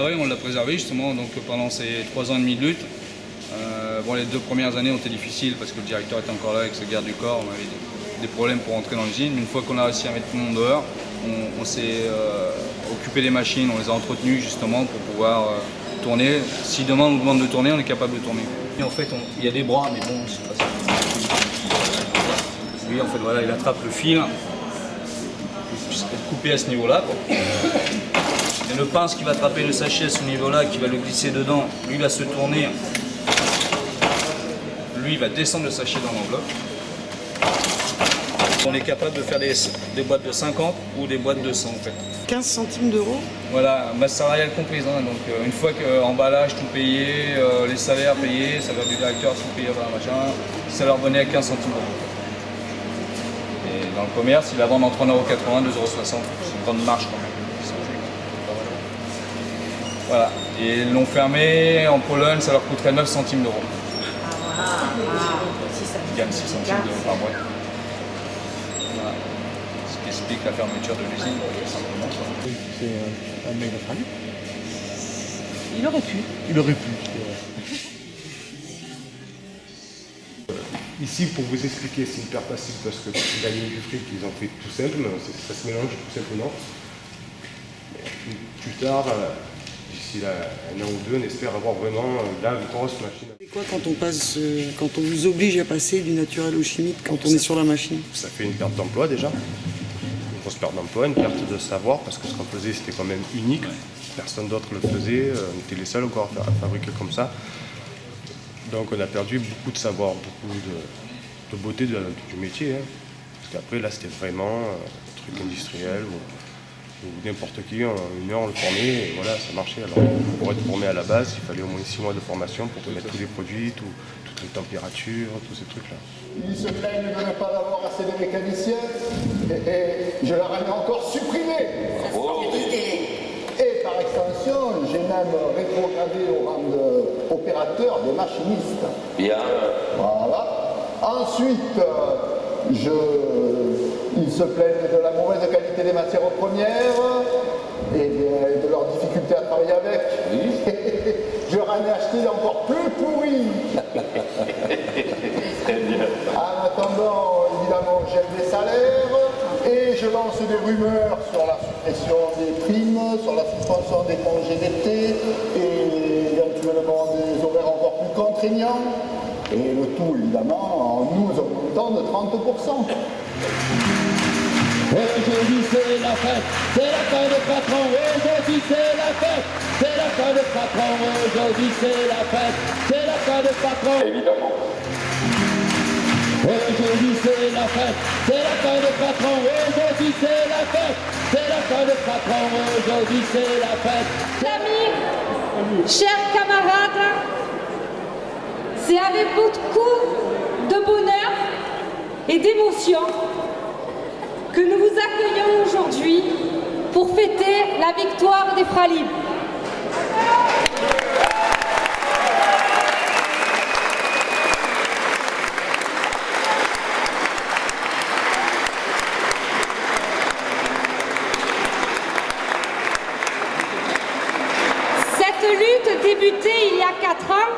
oui, on l'a préservé justement donc, pendant ces 3 ans et demi de lutte. Bon, les 2 premières années ont été difficiles parce que le directeur était encore là avec sa garde du corps. On avait des problèmes pour rentrer dans l'usine. Mais une fois qu'on a réussi à mettre tout le monde dehors, on s'est occupé des machines, on les a entretenues justement pour pouvoir tourner. Si demain on nous demande de tourner, on est capable de tourner. Et en fait, il y a des bras, mais bon, c'est pas ça. Lui, en fait, voilà, il attrape le fil. Il peut être coupé à ce niveau-là. Et le pince qui va attraper le sachet à ce niveau-là, qui va le glisser dedans, lui va se tourner. Lui, il va descendre le sachet dans l'enveloppe. On est capable de faire des boîtes de 50 ou des boîtes de 100 en fait. 15 centimes d'euros. Voilà, masse salariale comprise. Hein. Donc une fois que emballage tout payé, les salaires payés, salaire du directeur tout payé, voilà, machin, ça leur venait à 15 centimes d'euros. Et dans le commerce, ils la vendent entre 1,80 €, 2,60 €. C'est une grande marge quand même. Voilà. Et ils l'ont fermé en Pologne, ça leur coûterait 9 centimes d'euros. Ils gagnent 6 centimes d'euros par mois. Voilà. Ce qui explique la fermeture de l'usine, simplement. C'est un mec de famille. Il aurait pu. Il aurait pu. Ici, pour vous expliquer, c'est hyper facile parce que pour gagner du fric, ils ont fait tout simple, ça se mélange tout simplement. Mais plus tard, d'ici là, 1 an ou 2, on espère avoir vraiment là une grosse machine. C'est quoi quand on vous oblige à passer du naturel au chimique quand on est sur la machine? Ça fait une perte d'emploi déjà, une grosse perte d'emploi, une perte de savoir parce que ce qu'on faisait c'était quand même unique, personne d'autre le faisait, on était les seuls encore à fabriquer comme ça. Donc on a perdu beaucoup de savoir, beaucoup de beauté du métier. Hein. Parce qu'après là c'était vraiment un truc industriel où n'importe qui, en 1 heure on le formait et voilà ça marchait. Alors pour être formé à la base, il fallait au moins 6 mois de formation pour connaître tous les produits, toutes les températures, tous ces trucs là. Ils se plaignent de ne pas avoir assez de mécaniciens et je leur ai encore supprimé. Et par extension, j'ai même rétrogradé au rang d'opérateur, de machiniste. Bien. Voilà. Ensuite, ils se plaignent de la mauvaise qualité des matières premières et de leur difficulté à travailler avec. Oui. Je leur en ai acheté encore plus pourris. Très bien. En attendant, évidemment, j'aime des salaires et je lance des rumeurs sur la suppression des primes, sur la suspension des congés d'été et éventuellement des horaires encore plus contraignants. Et le tout, évidemment, en nous augmentant de 30%. Aujourd'hui c'est la fête, c'est la fin de patron. Aujourd'hui c'est la fête, c'est la fin de patron. Aujourd'hui c'est la fête, c'est la fin de patron. Évidemment. Aujourd'hui c'est la fête, c'est la fin de patron. Aujourd'hui c'est la fête, c'est la fin de patron. Aujourd'hui c'est la fête. Amis, chers camarades, c'est avec beaucoup de bonheur et d'émotion que nous vous accueillons aujourd'hui pour fêter la victoire des Fralib. Cette lutte débutée il y a 4 ans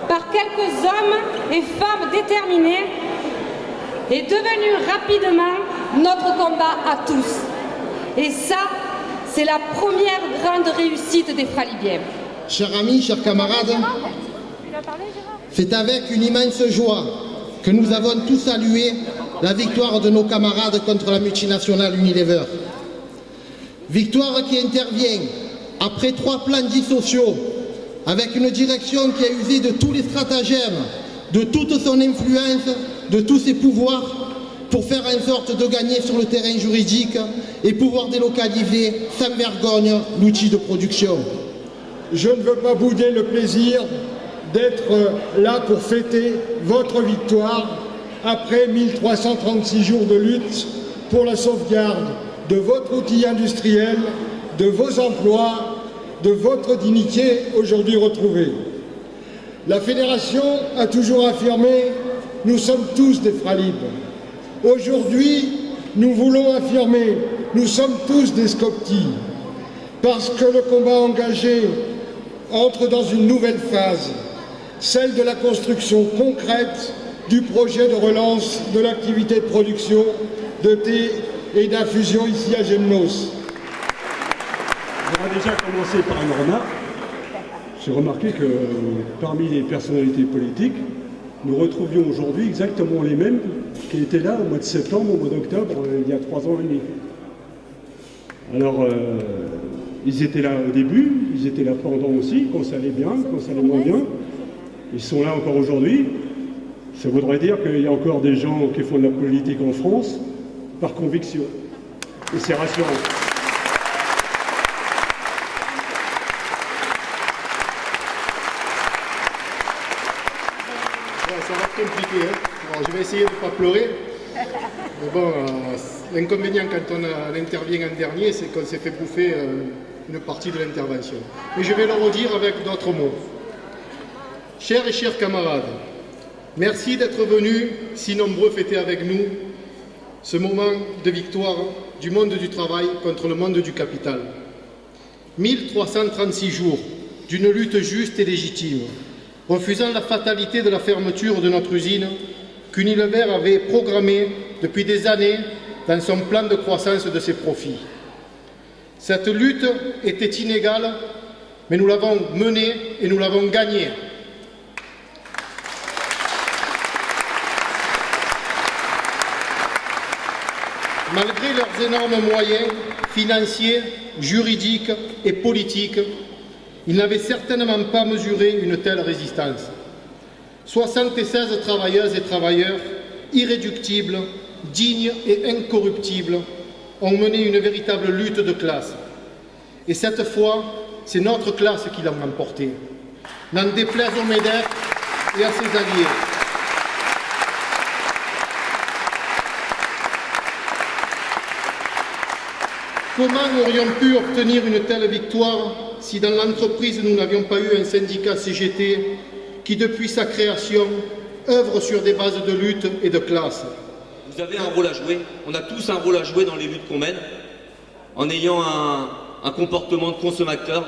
par quelques hommes et femmes déterminés est devenue rapidement notre combat à tous. Et ça, c'est la première grande réussite des Fralibiens. Chers amis, chers camarades, c'est avec une immense joie que nous avons tous salué la victoire de nos camarades contre la multinationale Unilever. Victoire qui intervient après 3 plans dits sociaux, avec une direction qui a usé de tous les stratagèmes, de toute son influence, de tous ses pouvoirs, pour faire en sorte de gagner sur le terrain juridique et pouvoir délocaliser sans vergogne l'outil de production. Je ne veux pas bouder le plaisir d'être là pour fêter votre victoire après 1336 jours de lutte pour la sauvegarde de votre outil industriel, de vos emplois, de votre dignité aujourd'hui retrouvée. La Fédération a toujours affirmé « Nous sommes tous des Fralib ». Aujourd'hui, nous voulons affirmer « Nous sommes tous des Scopti ». Parce que le combat engagé entre dans une nouvelle phase, celle de la construction concrète du projet de relance de l'activité de production de thé et d'infusion ici à Gémenos. On va déjà commencer par une remarque. J'ai remarqué que parmi les personnalités politiques, nous retrouvions aujourd'hui exactement les mêmes qui étaient là au mois de septembre, au mois d'octobre, il y a 3 ans et demi. Alors, ils étaient là au début, ils étaient là pendant aussi, quand ça allait bien, quand ça allait moins bien. Ils sont là encore aujourd'hui. Ça voudrait dire qu'il y a encore des gens qui font de la politique en France par conviction. Et c'est rassurant. Ça va être compliqué. Hein. Alors, je vais essayer de ne pas pleurer. Mais bon, l'inconvénient quand on intervient en dernier, c'est qu'on s'est fait bouffer une partie de l'intervention. Mais je vais le redire avec d'autres mots. Chers et chers camarades, merci d'être venus si nombreux fêter avec nous ce moment de victoire du monde du travail contre le monde du capital. 1336 jours d'une lutte juste et légitime, refusant la fatalité de la fermeture de notre usine qu'Unilever avait programmée depuis des années dans son plan de croissance de ses profits. Cette lutte était inégale, mais nous l'avons menée et nous l'avons gagnée. Malgré leurs énormes moyens financiers, juridiques et politiques, ils n'avaient certainement pas mesuré une telle résistance. 76 travailleuses et travailleurs, irréductibles, dignes et incorruptibles, ont mené une véritable lutte de classe. Et cette fois, c'est notre classe qui l'a emporté. N'en déplaise au MEDEF et à ses alliés. Comment aurions pu obtenir une telle victoire si dans l'entreprise nous n'avions pas eu un syndicat CGT qui, depuis sa création, œuvre sur des bases de lutte et de classe? Vous avez un rôle à jouer, on a tous un rôle à jouer dans les luttes qu'on mène, en ayant un comportement de consommateur.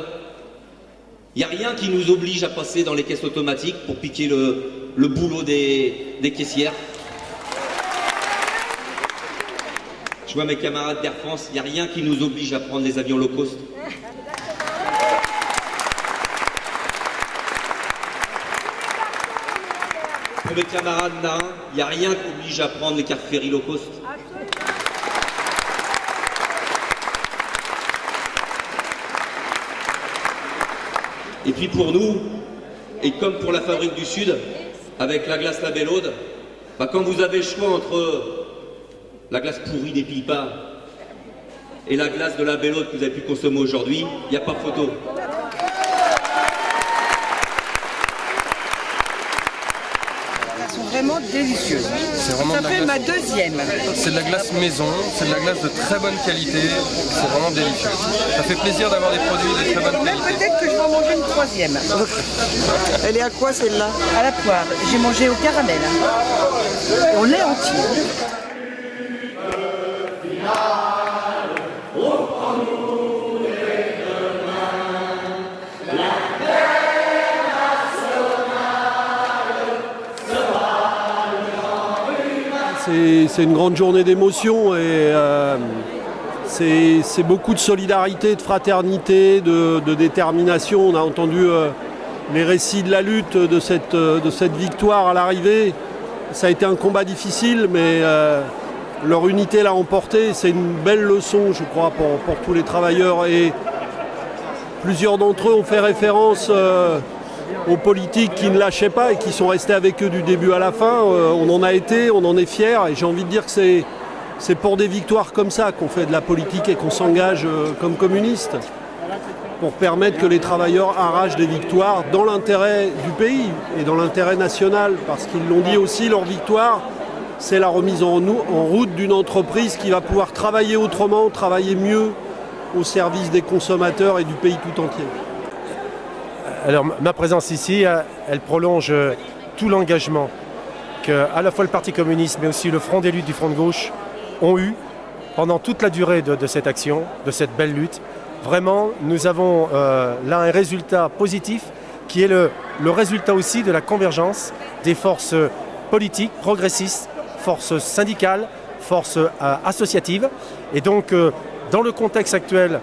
Il n'y a rien qui nous oblige à passer dans les caisses automatiques pour piquer le boulot des caissières. Je vois mes camarades d'Air France, il n'y a rien qui nous oblige à prendre les avions low cost. Pour mes camarades marins, il n'y a rien qui oblige à prendre les cartes ferry low cost. Et puis pour nous, et comme pour la Fabrique du Sud, avec la glace La Belle Aude, quand vous avez le choix entre la glace pourrie des Pays-Bas et la glace de La Belle Aude que vous avez pu consommer aujourd'hui, il n'y a pas photo. Elles sont vraiment délicieuses. C'est vraiment ça fait ma deuxième. C'est de la glace maison, c'est de la glace de très bonne qualité, c'est vraiment délicieux. Ça fait plaisir d'avoir des produits de très bonne qualité. Même peut-être que je vais en manger une troisième. Elle est à quoi celle-là? À la poire. J'ai mangé au caramel. Et au lait entier. C'est une grande journée d'émotion et c'est beaucoup de solidarité, de fraternité, de détermination. On a entendu les récits de la lutte, de cette victoire à l'arrivée. Ça a été un combat difficile, mais leur unité l'a emporté. C'est une belle leçon, je crois, pour tous les travailleurs. Et plusieurs d'entre eux ont fait référence aux politiques qui ne lâchaient pas et qui sont restés avec eux du début à la fin. On en a été, on en est fiers et j'ai envie de dire que c'est pour des victoires comme ça qu'on fait de la politique et qu'on s'engage comme communistes pour permettre que les travailleurs arrachent des victoires dans l'intérêt du pays et dans l'intérêt national, parce qu'ils l'ont dit aussi, leur victoire, c'est la remise en route d'une entreprise qui va pouvoir travailler autrement, travailler mieux au service des consommateurs et du pays tout entier. Alors ma présence ici, elle prolonge tout l'engagement que à la fois le Parti communiste mais aussi le Front des luttes du Front de gauche ont eu pendant toute la durée de cette action, de cette belle lutte, vraiment, nous avons là un résultat positif qui est le résultat aussi de la convergence des forces politiques, progressistes, forces syndicales, forces associatives. Et donc, dans le contexte actuel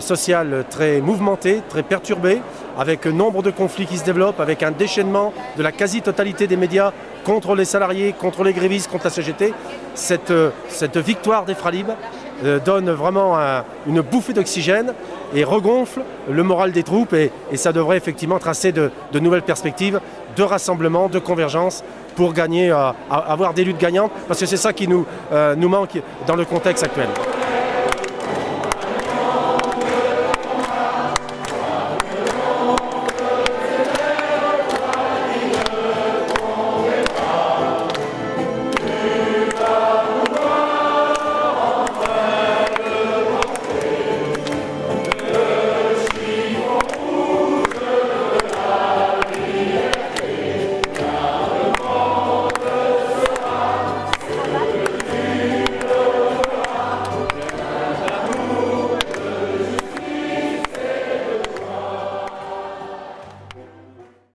social très mouvementé, très perturbé, avec nombre de conflits qui se développent, avec un déchaînement de la quasi-totalité des médias contre les salariés, contre les grévistes, contre la CGT, cette victoire des Fralib donne vraiment une bouffée d'oxygène et regonfle le moral des troupes et ça devrait effectivement tracer de nouvelles perspectives de rassemblement, de convergence pour gagner, avoir des luttes gagnantes parce que c'est ça qui nous manque dans le contexte actuel.